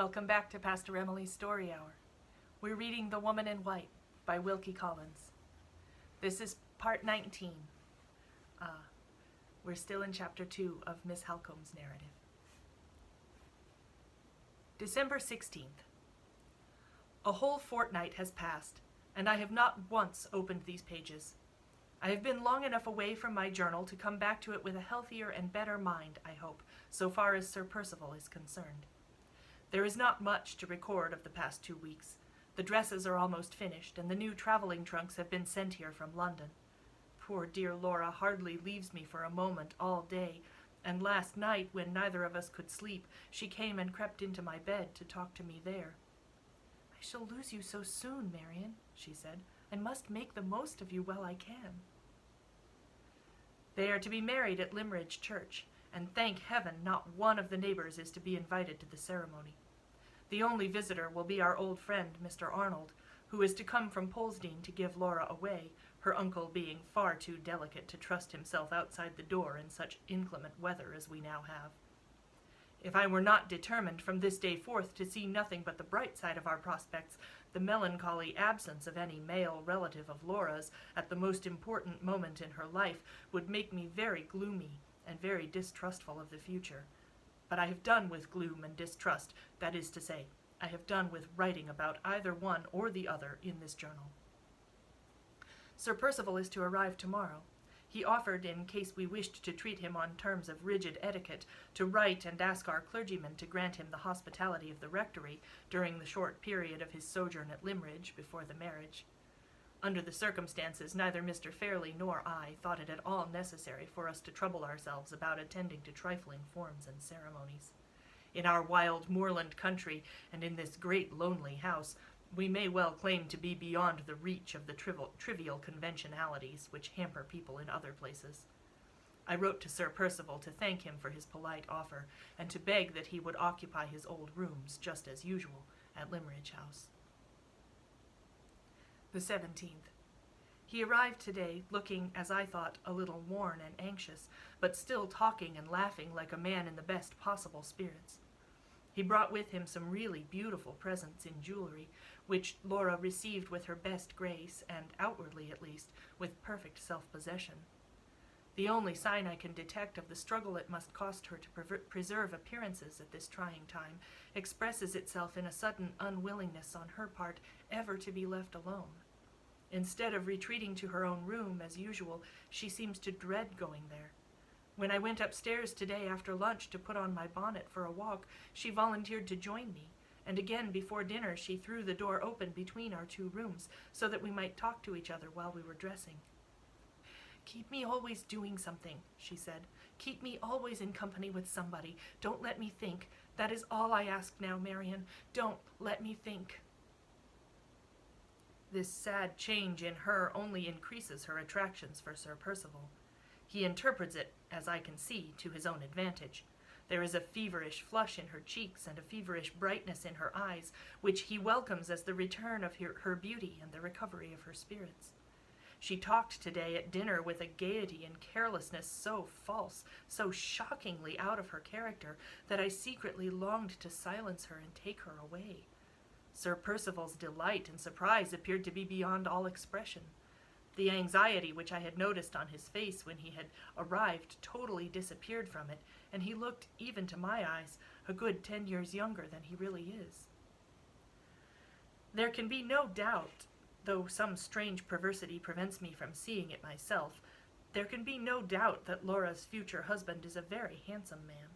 Welcome back to Pastor Emilie's Story Hour. We're reading The Woman in White by Wilkie Collins. This is part 19. We're still in chapter 2 of Miss Halcomb's narrative. December 16th. A whole fortnight has passed, and I have not once opened these pages. I have been long enough away from my journal to come back to it with a healthier and better mind, I hope, so far as Sir Percival is concerned. There is not much to record of the past 2 weeks. The dresses are almost finished, and the new traveling trunks have been sent here from London. Poor dear Laura hardly leaves me for a moment all day, and last night, when neither of us could sleep, she came and crept into my bed to talk to me there. "I shall lose you so soon, Marian," she said. "I must make the most of you while I can." They are to be married at Limmeridge Church, and thank heaven not one of the neighbors is to be invited to the ceremony. The only visitor will be our old friend, Mr. Arnold, who is to come from Polesdean to give Laura away, her uncle being far too delicate to trust himself outside the door in such inclement weather as we now have. If I were not determined from this day forth to see nothing but the bright side of our prospects, the melancholy absence of any male relative of Laura's at the most important moment in her life would make me very gloomy and very distrustful of the future. But I have done with gloom and distrust, that is to say, I have done with writing about either one or the other in this journal. Sir Percival is to arrive tomorrow. He offered, in case we wished to treat him on terms of rigid etiquette, to write and ask our clergyman to grant him the hospitality of the rectory during the short period of his sojourn at Limmeridge before the marriage. Under the circumstances, neither Mr. Fairley nor I thought it at all necessary for us to trouble ourselves about attending to trifling forms and ceremonies. In our wild moorland country, and in this great lonely house, we may well claim to be beyond the reach of the trivial conventionalities which hamper people in other places. I wrote to Sir Percival to thank him for his polite offer, and to beg that he would occupy his old rooms, just as usual, at Limmeridge House. The 17th. He arrived today, looking, as I thought, a little worn and anxious, but still talking and laughing like a man in the best possible spirits. He brought with him some really beautiful presents in jewelry, which Laura received with her best grace, and outwardly at least, with perfect self-possession. The only sign I can detect of the struggle it must cost her to preserve appearances at this trying time expresses itself in a sudden unwillingness on her part ever to be left alone. Instead of retreating to her own room as usual, she seems to dread going there. When I went upstairs today after lunch to put on my bonnet for a walk, she volunteered to join me, and again before dinner she threw the door open between our 2 rooms so that we might talk to each other while we were dressing. "Keep me always doing something," she said. "Keep me always in company with somebody. Don't let me think. That is all I ask now, Marian. Don't let me think." This sad change in her only increases her attractions for Sir Percival. He interprets it, as I can see, to his own advantage. There is a feverish flush in her cheeks and a feverish brightness in her eyes, which he welcomes as the return of her beauty and the recovery of her spirits. She talked today at dinner with a gaiety and carelessness so false, so shockingly out of her character, that I secretly longed to silence her and take her away. Sir Percival's delight and surprise appeared to be beyond all expression. The anxiety which I had noticed on his face when he had arrived totally disappeared from it, and he looked, even to my eyes, a good 10 years younger than he really is. There can be no doubt, though some strange perversity prevents me from seeing it myself, there can be no doubt that Laura's future husband is a very handsome man.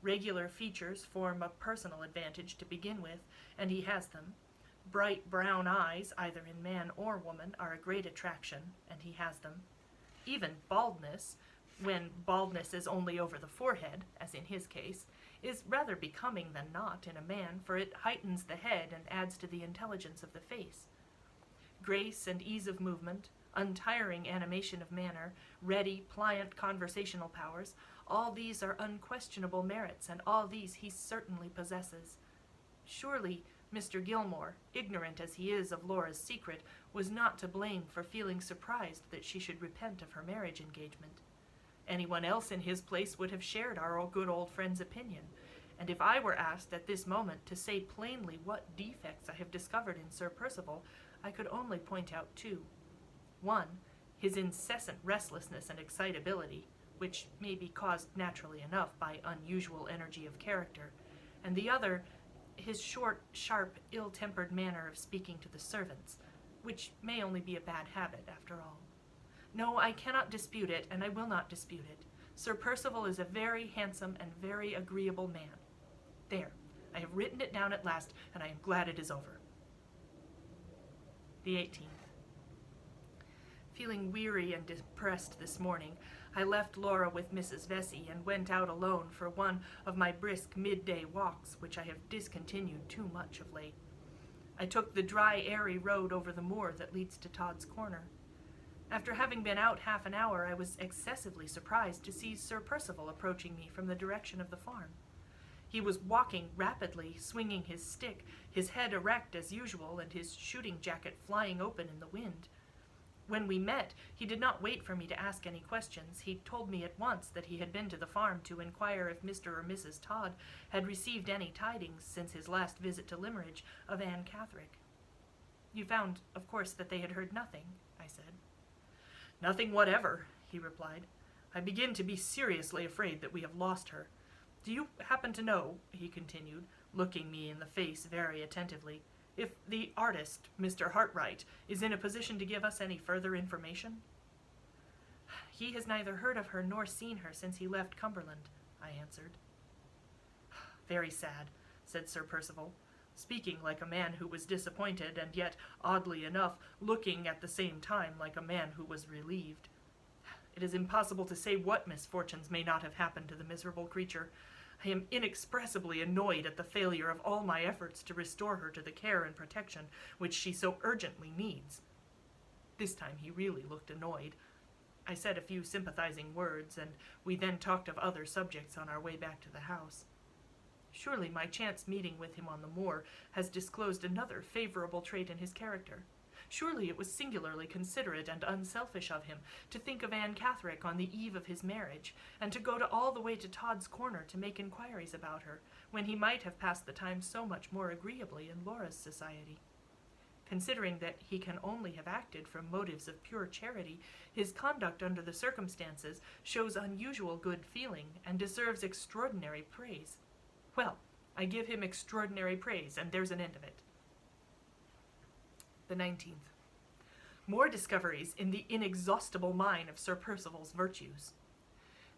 Regular features form a personal advantage to begin with, and he has them. Bright brown eyes, either in man or woman, are a great attraction, and he has them. Even baldness, when baldness is only over the forehead, as in his case, is rather becoming than not in a man, for it heightens the head and adds to the intelligence of the face. Grace and ease of movement, untiring animation of manner, ready, pliant conversational powers, all these are unquestionable merits, and all these he certainly possesses. Surely Mr. Gilmore, ignorant as he is of Laura's secret, was not to blame for feeling surprised that she should repent of her marriage engagement. Anyone else in his place would have shared our good old friend's opinion, and if I were asked at this moment to say plainly what defects I have discovered in Sir Percival, I could only point out two. One, his incessant restlessness and excitability, which may be caused naturally enough by unusual energy of character, and the other, his short, sharp, ill-tempered manner of speaking to the servants, which may only be a bad habit after all. No, I cannot dispute it, and I will not dispute it. Sir Percival is a very handsome and very agreeable man. There, I have written it down at last, and I am glad it is over. The 18th. Feeling weary and depressed this morning, I left Laura with Mrs. Vesey and went out alone for one of my brisk midday walks, which I have discontinued too much of late. I took the dry, airy road over the moor that leads to Todd's Corner. After having been out half an hour, I was excessively surprised to see Sir Percival approaching me from the direction of the farm. He was walking rapidly, swinging his stick, his head erect as usual, and his shooting jacket flying open in the wind. When we met, he did not wait for me to ask any questions. He told me at once that he had been to the farm to inquire if Mr. or Mrs. Todd had received any tidings since his last visit to Limmeridge of Anne Catherick. You found, of course, that they had heard nothing, I said. Nothing whatever, he replied. I begin to be seriously afraid that we have lost her. Do you happen to know, he continued, looking me in the face very attentively, if the artist, Mr. Hartright, is in a position to give us any further information? He has neither heard of her nor seen her since he left Cumberland, I answered. Very sad, said Sir Percival, speaking like a man who was disappointed, and yet, oddly enough, looking at the same time like a man who was relieved. It is impossible to say what misfortunes may not have happened to the miserable creature. I am inexpressibly annoyed at the failure of all my efforts to restore her to the care and protection which she so urgently needs. This time he really looked annoyed. I said a few sympathizing words, and we then talked of other subjects on our way back to the house. Surely my chance meeting with him on the moor has disclosed another favorable trait in his character. Surely it was singularly considerate and unselfish of him to think of Anne Catherick on the eve of his marriage, and to go all the way to Todd's Corner to make inquiries about her, when he might have passed the time so much more agreeably in Laura's society. Considering that he can only have acted from motives of pure charity, his conduct under the circumstances shows unusual good feeling and deserves extraordinary praise. Well, I give him extraordinary praise, and there's an end of it. The 19th. More discoveries in the inexhaustible mine of Sir Percival's virtues.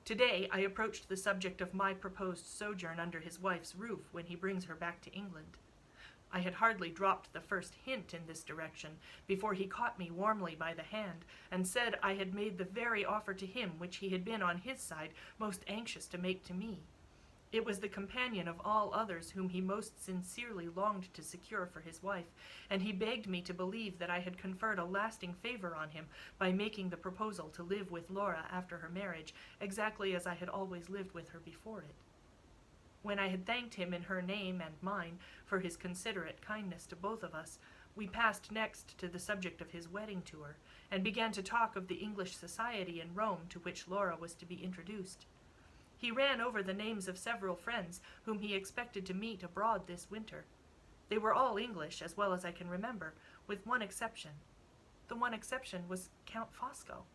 Today I approached the subject of my proposed sojourn under his wife's roof when he brings her back to England. I had hardly dropped the first hint in this direction before he caught me warmly by the hand and said I had made the very offer to him which he had been on his side most anxious to make to me. It was the companion of all others whom he most sincerely longed to secure for his wife, and he begged me to believe that I had conferred a lasting favor on him by making the proposal to live with Laura after her marriage, exactly as I had always lived with her before it. When I had thanked him in her name and mine for his considerate kindness to both of us, we passed next to the subject of his wedding tour, and began to talk of the English society in Rome to which Laura was to be introduced. He ran over the names of several friends whom he expected to meet abroad this winter. They were all English, as well as I can remember, with one exception. The one exception was Count Fosco.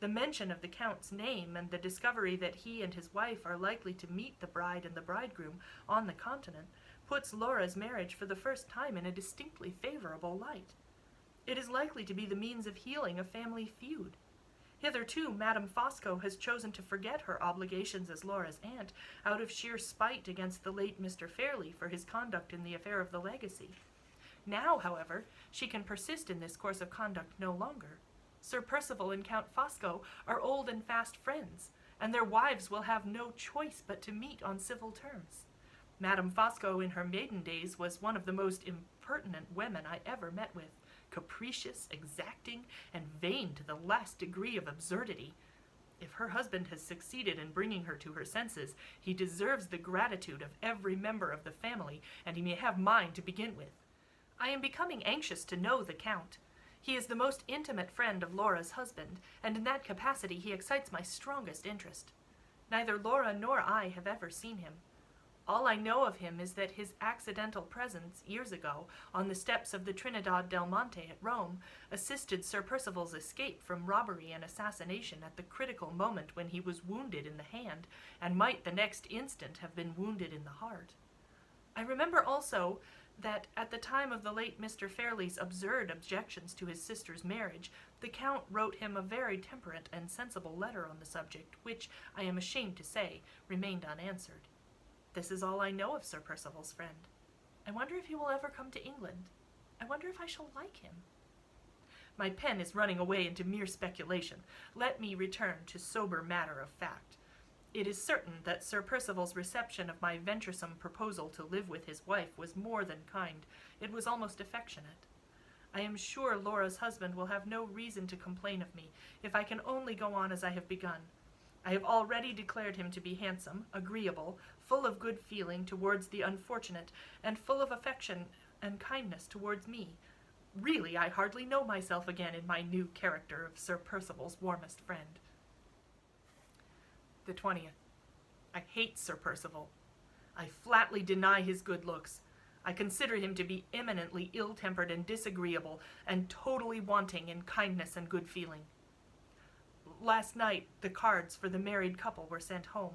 The mention of the Count's name and the discovery that he and his wife are likely to meet the bride and the bridegroom on the continent puts Laura's marriage for the first time in a distinctly favorable light. It is likely to be the means of healing a family feud. Hitherto, Madame Fosco has chosen to forget her obligations as Laura's aunt out of sheer spite against the late Mr. Fairley for his conduct in the affair of the legacy. Now, however, she can persist in this course of conduct no longer. Sir Percival and Count Fosco are old and fast friends, and their wives will have no choice but to meet on civil terms. Madame Fosco in her maiden days was one of the most impertinent women I ever met with, capricious, exacting, and vain to the last degree of absurdity. If her husband has succeeded in bringing her to her senses, he deserves the gratitude of every member of the family, and he may have mine to begin with. I am becoming anxious to know the Count. He is the most intimate friend of Laura's husband, and in that capacity he excites my strongest interest. Neither Laura nor I have ever seen him. All I know of him is that his accidental presence, years ago, on the steps of the Trinidad del Monte at Rome, assisted Sir Percival's escape from robbery and assassination at the critical moment when he was wounded in the hand, and might the next instant have been wounded in the heart. I remember also that at the time of the late Mr. Fairley's absurd objections to his sister's marriage, the Count wrote him a very temperate and sensible letter on the subject, which, I am ashamed to say, remained unanswered. This is all I know of Sir Percival's friend. I wonder if he will ever come to England. I wonder if I shall like him. My pen is running away into mere speculation. Let me return to sober matter of fact. It is certain that Sir Percival's reception of my venturesome proposal to live with his wife was more than kind. It was almost affectionate. I am sure Laura's husband will have no reason to complain of me, if I can only go on as I have begun. I have already declared him to be handsome, agreeable, full of good feeling towards the unfortunate, and full of affection and kindness towards me. Really, I hardly know myself again in my new character of Sir Percival's warmest friend. The 20th. I hate Sir Percival. I flatly deny his good looks. I consider him to be eminently ill-tempered and disagreeable, and totally wanting in kindness and good feeling. Last night, the cards for the married couple were sent home.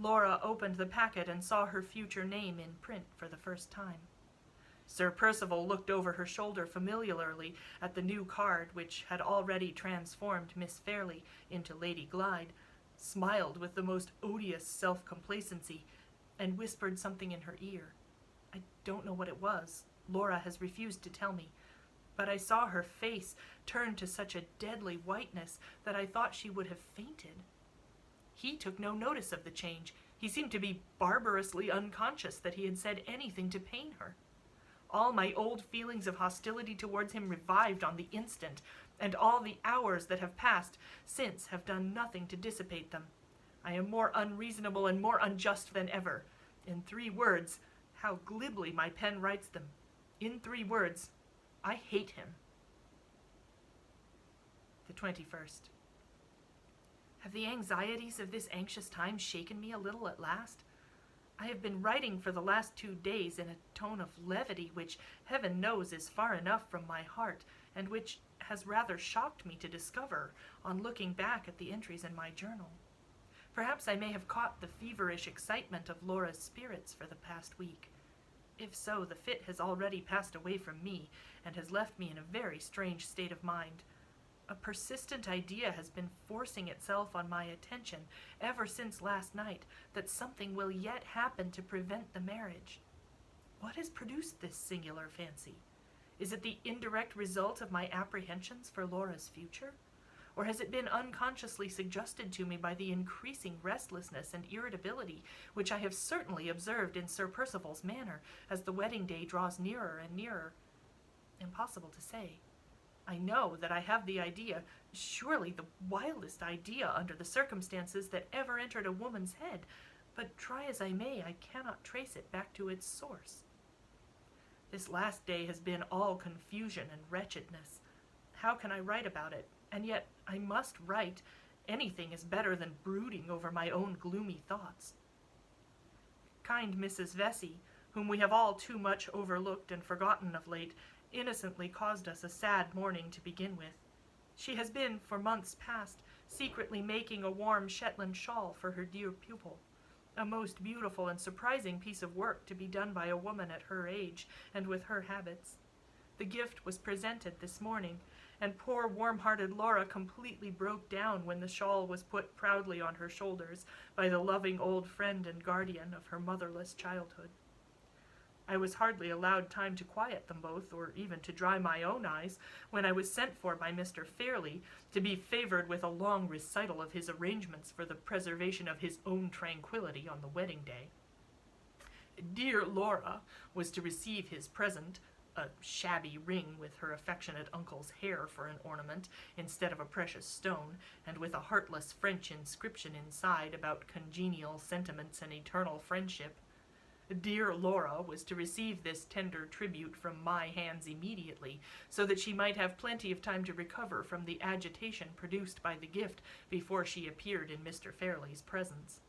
Laura opened the packet and saw her future name in print for the first time. Sir Percival looked over her shoulder familiarly at the new card which had already transformed Miss Fairley into Lady Glyde, smiled with the most odious self-complacency, and whispered something in her ear. I don't know what it was. Laura has refused to tell me. But I saw her face turn to such a deadly whiteness that I thought she would have fainted. He took no notice of the change. He seemed to be barbarously unconscious that he had said anything to pain her. All my old feelings of hostility towards him revived on the instant, and all the hours that have passed since have done nothing to dissipate them. I am more unreasonable and more unjust than ever. In 3 words, how glibly my pen writes them. In 3 words, I hate him. The 21st. Have the anxieties of this anxious time shaken me a little at last? I have been writing for the last 2 days in a tone of levity which, heaven knows, is far enough from my heart, and which has rather shocked me to discover on looking back at the entries in my journal. Perhaps I may have caught the feverish excitement of Laura's spirits for the past week. If so, the fit has already passed away from me, and has left me in a very strange state of mind. A persistent idea has been forcing itself on my attention ever since last night, that something will yet happen to prevent the marriage. What has produced this singular fancy? Is it the indirect result of my apprehensions for Laura's future? Or has it been unconsciously suggested to me by the increasing restlessness and irritability which I have certainly observed in Sir Percival's manner as the wedding day draws nearer and nearer? Impossible to say. I know that I have the idea, surely the wildest idea under the circumstances that ever entered a woman's head, but try as I may, I cannot trace it back to its source. This last day has been all confusion and wretchedness. How can I write about it? And yet I must write. Anything is better than brooding over my own gloomy thoughts. Kind Mrs. Vesey, whom we have all too much overlooked and forgotten of late, innocently caused us a sad morning to begin with. She has been, for months past, secretly making a warm Shetland shawl for her dear pupil, a most beautiful and surprising piece of work to be done by a woman at her age and with her habits. The gift was presented this morning, and poor warm-hearted Laura completely broke down when the shawl was put proudly on her shoulders by the loving old friend and guardian of her motherless childhood. I was hardly allowed time to quiet them both, or even to dry my own eyes, when I was sent for by Mr. Fairley to be favored with a long recital of his arrangements for the preservation of his own tranquillity on the wedding day. Dear Laura was to receive his present, a shabby ring with her affectionate uncle's hair for an ornament instead of a precious stone, and with a heartless French inscription inside about congenial sentiments and eternal friendship. Dear Laura was to receive this tender tribute from my hands immediately, so that she might have plenty of time to recover from the agitation produced by the gift before she appeared in Mr. Fairley's presence.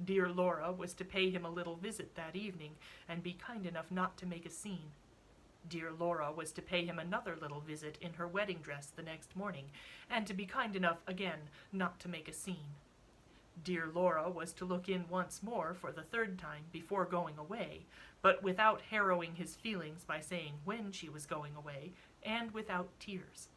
Dear Laura was to pay him a little visit that evening, and be kind enough not to make a scene. Dear Laura was to pay him another little visit in her wedding dress the next morning, and to be kind enough again not to make a scene. Dear Laura was to look in once more for the third time before going away, but without harrowing his feelings by saying when she was going away, and without tears.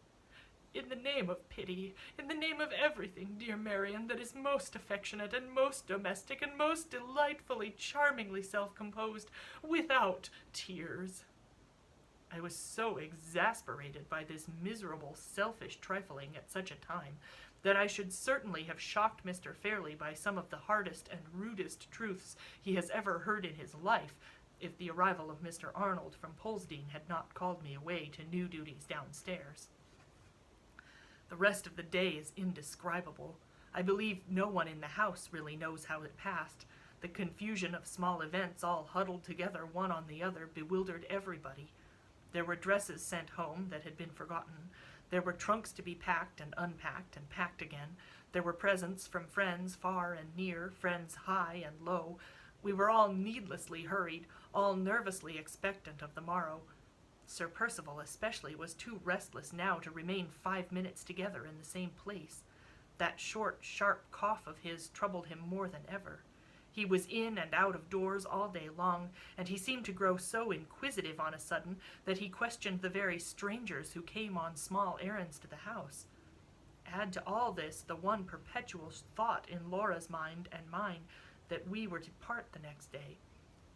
In the name of pity, in the name of everything, dear Marian, that is most affectionate and most domestic and most delightfully, charmingly self-composed, without tears. I was so exasperated by this miserable, selfish trifling at such a time, that I should certainly have shocked Mr. Fairley by some of the hardest and rudest truths he has ever heard in his life, if the arrival of Mr. Arnold from Polesdean had not called me away to new duties downstairs. The rest of the day is indescribable. I believe no one in the house really knows how it passed. The confusion of small events all huddled together one on the other bewildered everybody. There were dresses sent home that had been forgotten. There were trunks to be packed and packed again. There were presents from friends far and near, friends high and low. We were all needlessly hurried, all nervously expectant of the morrow. Sir Percival especially was too restless now to remain 5 minutes together in the same place. That short, sharp cough of his troubled him more than ever. He was in and out of doors all day long, and he seemed to grow so inquisitive on a sudden that he questioned the very strangers who came on small errands to the house. Add to all this the one perpetual thought in Laura's mind and mine that we were to part the next day,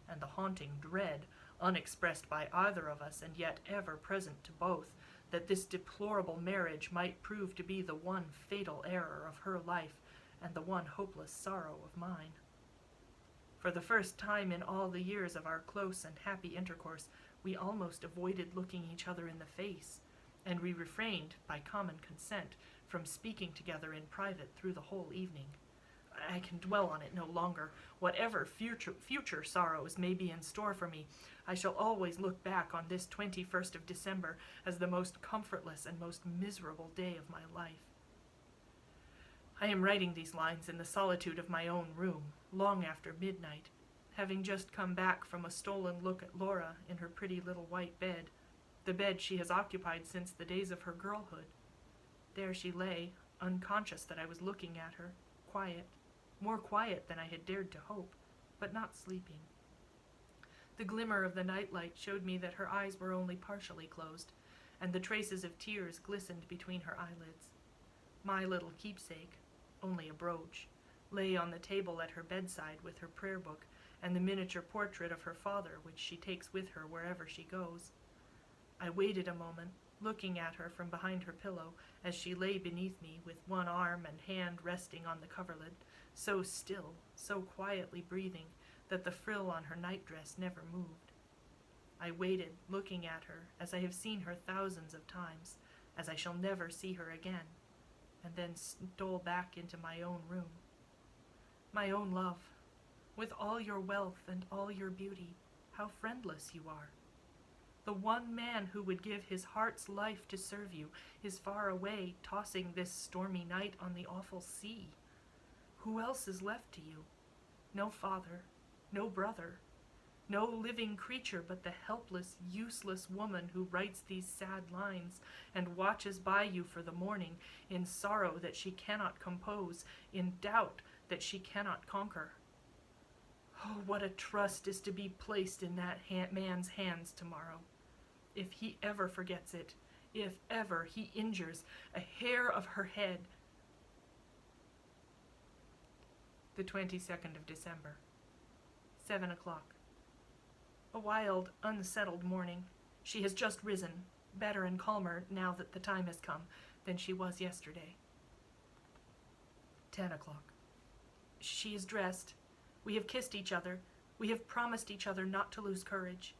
and the haunting dread, unexpressed by either of us and yet ever present to both, that this deplorable marriage might prove to be the one fatal error of her life and the one hopeless sorrow of mine. For the first time in all the years of our close and happy intercourse, we almost avoided looking each other in the face, and we refrained, by common consent, from speaking together in private through the whole evening. I can dwell on it no longer. Whatever future sorrows may be in store for me, I shall always look back on this 21st of December as the most comfortless and most miserable day of my life. I am writing these lines in the solitude of my own room, long after midnight, having just come back from a stolen look at Laura in her pretty little white bed, the bed she has occupied since the days of her girlhood. There she lay, unconscious that I was looking at her, quiet, more quiet than I had dared to hope, but not sleeping. The glimmer of the nightlight showed me that her eyes were only partially closed, and the traces of tears glistened between her eyelids. My little keepsake, only a brooch, lay on the table at her bedside with her prayer book and the miniature portrait of her father which she takes with her wherever she goes. I waited a moment, looking at her from behind her pillow as she lay beneath me with one arm and hand resting on the coverlid, so still, so quietly breathing that the frill on her nightdress never moved. I waited, looking at her as I have seen her thousands of times, as I shall never see her again, and then stole back into my own room. My own love, with all your wealth and all your beauty, how friendless you are. The one man who would give his heart's life to serve you is far away, tossing this stormy night on the awful sea. Who else is left to you? No father, no brother, no living creature but the helpless, useless woman who writes these sad lines and watches by you for the morning in sorrow that she cannot compose, in doubt that she cannot conquer. Oh, what a trust is to be placed in that man's hands tomorrow. If he ever forgets it, if ever he injures a hair of her head. The 22nd of December, 7 o'clock. A wild, unsettled morning. She has just risen, better and calmer now that the time has come than she was yesterday. 10 o'clock. She is dressed. We have kissed each other. We have promised each other not to lose courage.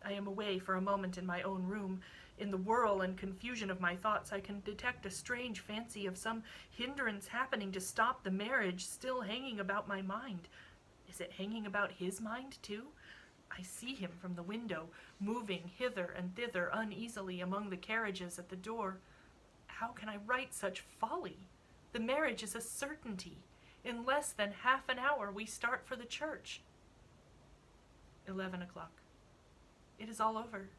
I am away for a moment in my own room. In the whirl and confusion of my thoughts, I can detect a strange fancy of some hindrance happening to stop the marriage still hanging about my mind. Is it hanging about his mind, too? I see him from the window, moving hither and thither uneasily among the carriages at the door. How can I write such folly? The marriage is a certainty. In less than half an hour we start for the church. 11 o'clock. It is all over.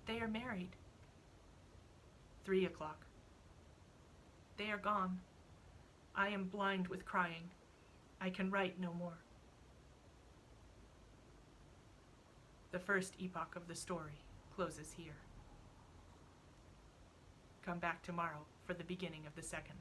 They are married. 3 o'clock. They are gone. I am blind with crying. I can write no more. The first epoch of the story closes here. Come back tomorrow for the beginning of the second.